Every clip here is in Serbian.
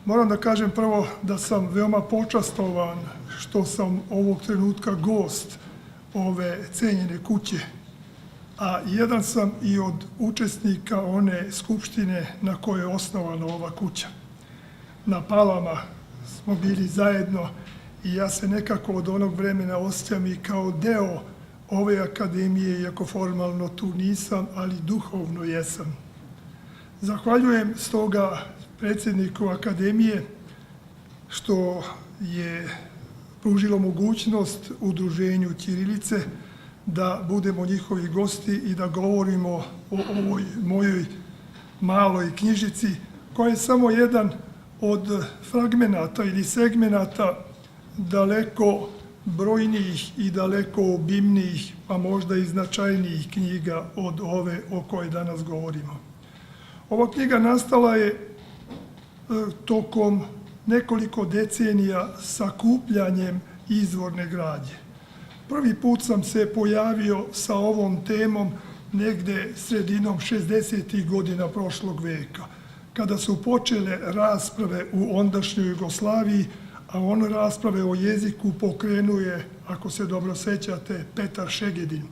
Moram da kažem prvo da sam veoma počastovan što sam ovog trenutka gost ove cenjene kuće, a jedan sam i od učesnika one skupštine na kojoj je osnovana ova kuća. Na Palama smo bili zajedno i ja se nekako od onog vremena osjećam i kao deo ove akademije, iako formalno tu nisam, ali duhovno jesam. Zahvaljujem stoga predsjedniku akademije što je pružilo mogućnost Udruženju Ćirilice da budemo njihovi gosti i da govorimo o ovoj mojoj maloj knjižici koja je samo jedan od fragmenata ili segmenata daleko brojnijih i daleko obimnijih, pa možda i značajnijih knjiga od ove o kojoj danas govorimo. Ova knjiga nastala je tokom nekoliko decenija sakupljanjem izvorne građe. Prvi put sam se pojavio sa ovom temom negde sredinom 60. godina prošlog veka, kada su počele rasprave u ondašnjoj Jugoslaviji, a one rasprave o jeziku pokrenuje, ako se dobro sećate, Petar Šegedin,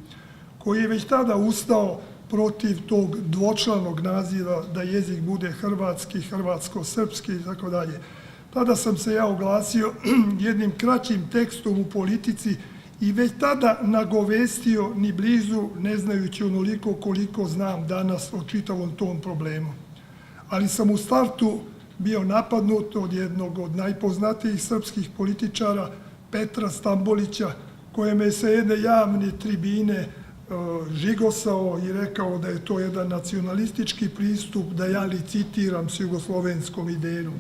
koji je već tada ustao protiv tog dvočlanog naziva da jezik bude hrvatski, hrvatsko-srpski i tako dalje. Tada sam se ja oglasio jednim kraćim tekstom u Politici i već tada nagovestio ni blizu, ne znajući onoliko koliko znam danas o čitavom tom problemu. Ali sam u startu bio napadnut od jednog od najpoznatijih srpskih političara, Petra Stambolića, kojem je sa jedne javne tribine žigosao i rekao da je to jedan nacionalistički pristup, da ja licitiram s jugoslovenskom idejom.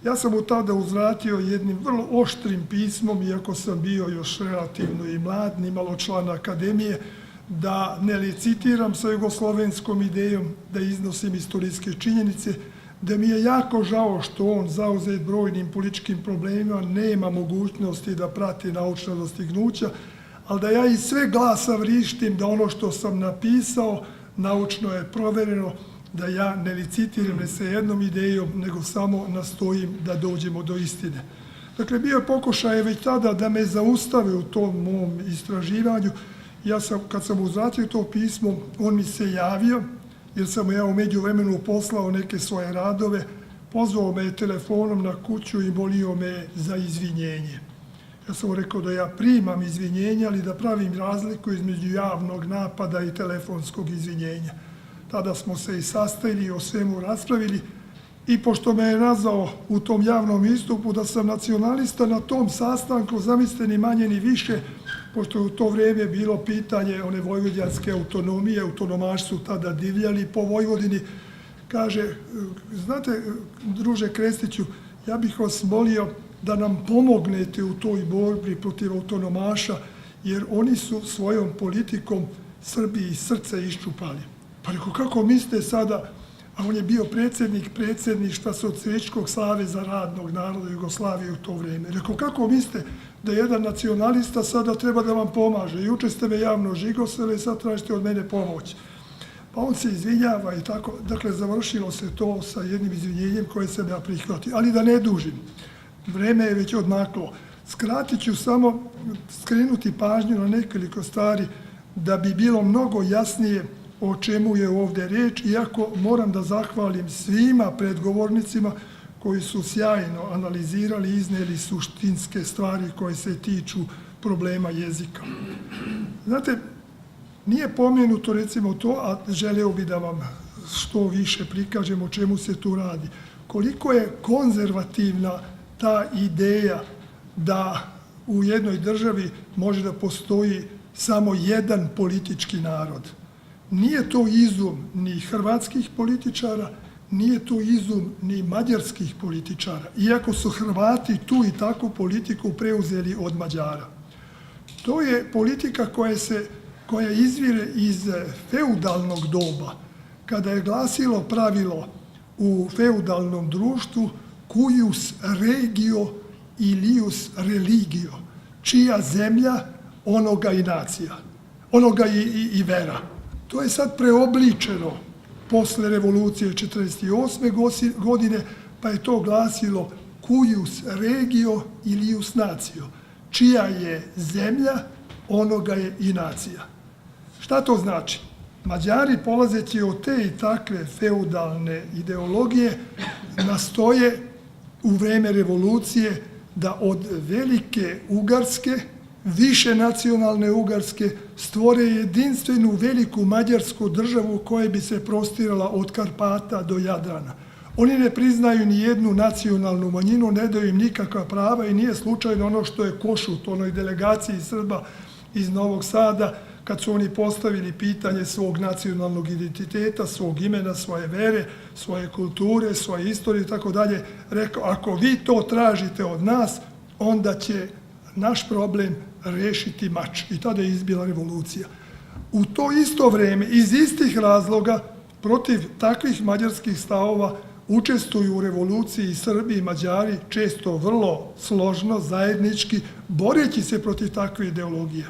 Ja sam mu tada uzvratio jednim vrlo oštrim pismom, iako sam bio još relativno i mlad, nimalo član akademije, da ne licitiram sa jugoslovenskom idejom, da iznosim istorijske činjenice, da mi je jako žao što on, zauzet brojnim političkim problemima, nema mogućnosti da prati naučna dostignuća, ali da ja iz sve glasa vrištim da ono što sam napisao naučno je provereno, da ja ne licitiram ne sa jednom idejom, nego samo nastojim da dođemo do istine. Dakle, bio je pokušaj već tada da me zaustave u tom mom istraživanju. Kad sam uzvratio to pismo, on mi se javio, jer sam ja u međuvremenu poslao neke svoje radove, pozvao me telefonom na kuću i molio me za izvinjenje. Ja sam rekao da ja primam izvinjenje, ali da pravim razliku između javnog napada i telefonskog izvinjenja. Tada smo se i sastajili i o svemu raspravili i pošto me je nazvao u tom javnom istupu da sam nacionalista na tom sastanku, zamislite ni manje ni više, pošto je u to vrijeme bilo pitanje one vojvođanske autonomije, autonomaši su tada divljali po Vojvodini, kaže, znate, druže Krestiću, ja bih vas molio da nam pomognete u toj borbi protiv autonomaša, jer oni su svojom politikom Srbiji srce iščupali. Pa rekao, kako mislite sada, a on je bio predsjednik predsjedništva Socijalističkog saveza radnog naroda Jugoslavije u to vrijeme. Rekao, kako mislite da jedan nacionalista sada treba da vam pomaže? Juče ste me javno žigosali i sad tražite od mene pomoć. Pa on se izvinjava i tako. Dakle, završilo se to sa jednim izvinjenjem koje sam ja prihvatio. Ali da ne dužim, vreme je već odmaklo. Skratit ću samo, skrenuti pažnju na nekoliko stvari da bi bilo mnogo jasnije o čemu je ovdje reč, iako moram da zahvalim svima predgovornicima koji su sjajno analizirali i iznijeli suštinske stvari koje se tiču problema jezika. Znate, nije pomenuto recimo to, a želeo bi da vam što više prikažem o čemu se tu radi. Koliko je konzervativna ta ideja da u jednoj državi može da postoji samo jedan politički narod. Nije to izum ni hrvatskih političara, nije to izum ni mađarskih političara, iako su Hrvati tu i takvu politiku preuzeli od Mađara. To je politika koja izvire iz feudalnog doba, kada je glasilo pravilo u feudalnom društvu cuius regio ilius religio, čija zemlja, onoga i nacija, onoga i vera. To je sad preobličeno posle revolucije 1948. godine, pa je to glasilo cuius regio ili ius natio. Čija je zemlja, onoga je i nacija. Šta to znači? Mađari, polazeći od te i takve feudalne ideologije, nastoje u vreme revolucije da od velike Ugarske, više nacionalne Ugarske, stvore jedinstvenu veliku mađarsku državu koja bi se prostirala od Karpata do Jadrana. Oni ne priznaju ni jednu nacionalnu manjinu, ne daju im nikakva prava i nije slučajno ono što je Košut, onoj delegaciji Srba iz Novog Sada, kad su oni postavili pitanje svog nacionalnog identiteta, svog imena, svoje vere, svoje kulture, svoje istorije i tako dalje, rekao, ako vi to tražite od nas, onda će naš problem rešiti mač. I tada je izbila revolucija. U to isto vreme, iz istih razloga, protiv takvih mađarskih stavova učestvuju u revoluciji Srbi i Mađari, često vrlo složno, zajednički, boreći se protiv takve ideologije.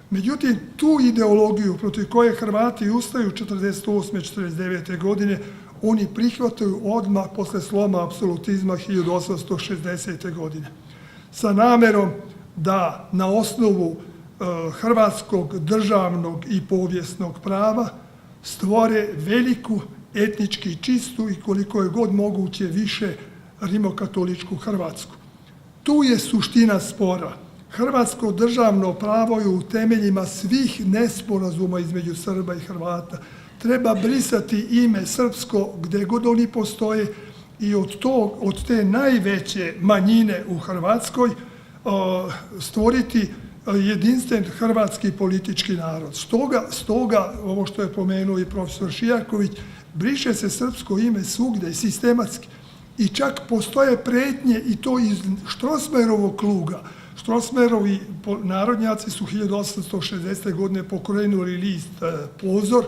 Međutim, tu ideologiju protiv koje Hrvati ustaju 1948. 1949. godine, oni prihvataju odmah posle sloma apsolutizma 1860. godine. Sa namerom da na osnovu hrvatskog državnog i povijesnog prava stvore veliku, etnički čistu i koliko je god moguće više rimokatoličku Hrvatsku. Tu je suština spora. Hrvatsko državno pravo je u temeljima svih nesporazuma između Srba i Hrvata. Treba brisati ime srpsko gde god oni postoje i od te najveće manjine u Hrvatskoj stvoriti jedinstven hrvatski politički narod. Stoga, ovo što je pomenuo i profesor Šijaković, briše se srpsko ime svugde, sistematski. I čak postoje pretnje i to iz Štrosmajerovog kruga. Štrosmajerovi narodnjaci su 1860. godine pokrenuli list Pozor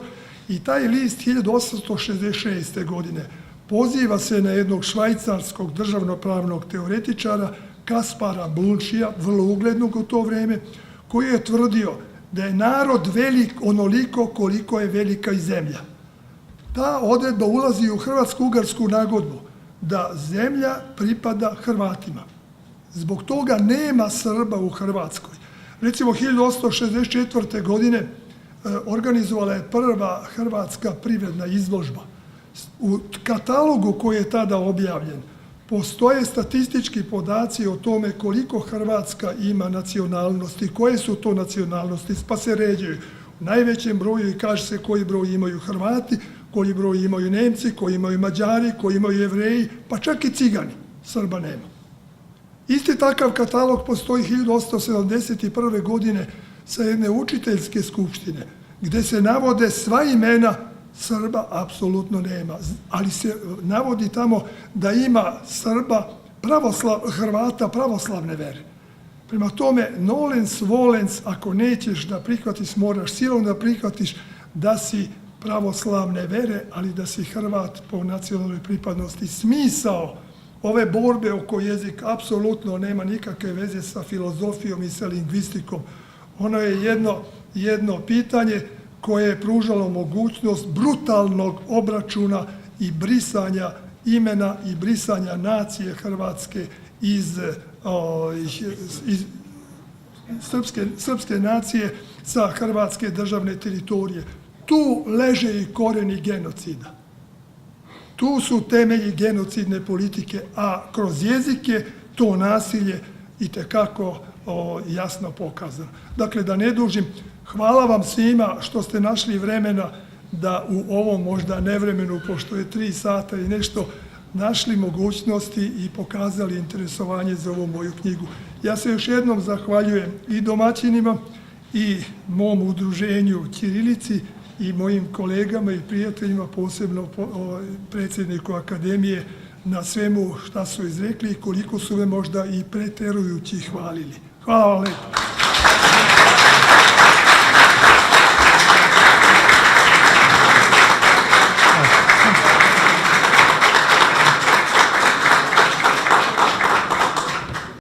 i taj list 1866. godine poziva se na jednog švajcarskog državnopravnog teoretičara Kaspara Bunčija, vrlo uglednog u to vreme, koji je tvrdio da je narod velik onoliko koliko je velika i zemlja. Ta odredba ulazi u Hrvatsko-ugarsku nagodbu da zemlja pripada Hrvatima. Zbog toga nema Srba u Hrvatskoj. Recimo, 1864. godine organizovala je prva hrvatska privredna izložba. U katalogu koji je tada objavljen postoje statistički podaci o tome koliko Hrvatska ima nacionalnosti, koje su to nacionalnosti, pa se ređaju u najvećem broju i kaže se koji broj imaju Hrvati, koji broj imaju Nemci, koji imaju Mađari, koji imaju Jevreji, pa čak i Cigani. Srba nema. Isti takav katalog postoji 1871. godine sa jedne učiteljske skupštine, gde se navode sva imena Srba, apsolutno nema. Ali se navodi tamo da ima Srba, Hrvata pravoslavne vere. Prema tome, nolens volens, ako nećeš da prihvatiš, moraš silom da prihvatiš da si pravoslavne vere, ali da si Hrvat po nacionalnoj pripadnosti. Smisao ove borbe oko jezika apsolutno nema nikakve veze sa filozofijom i sa lingvistikom. Ono je jedno pitanje koje je pružalo mogućnost brutalnog obračuna i brisanja imena i brisanja nacije Hrvatske iz srpske nacije sa hrvatske državne teritorije. Tu leže i koreni genocida. Tu su temelji genocidne politike, a kroz jezik je to nasilje itekako jasno pokazano. Dakle, da ne dužim, hvala vam svima što ste našli vremena da u ovom možda nevremenu, pošto je 3 sata i nešto, našli mogućnosti i pokazali interesovanje za ovu moju knjigu. Ja se još jednom zahvaljujem i domaćinima i mom udruženju Ćirilici i mojim kolegama i prijateljima, posebno predsjedniku Akademije, na svemu šta su izrekli i koliko su me možda i preterujući hvalili. Hvala vam lepo.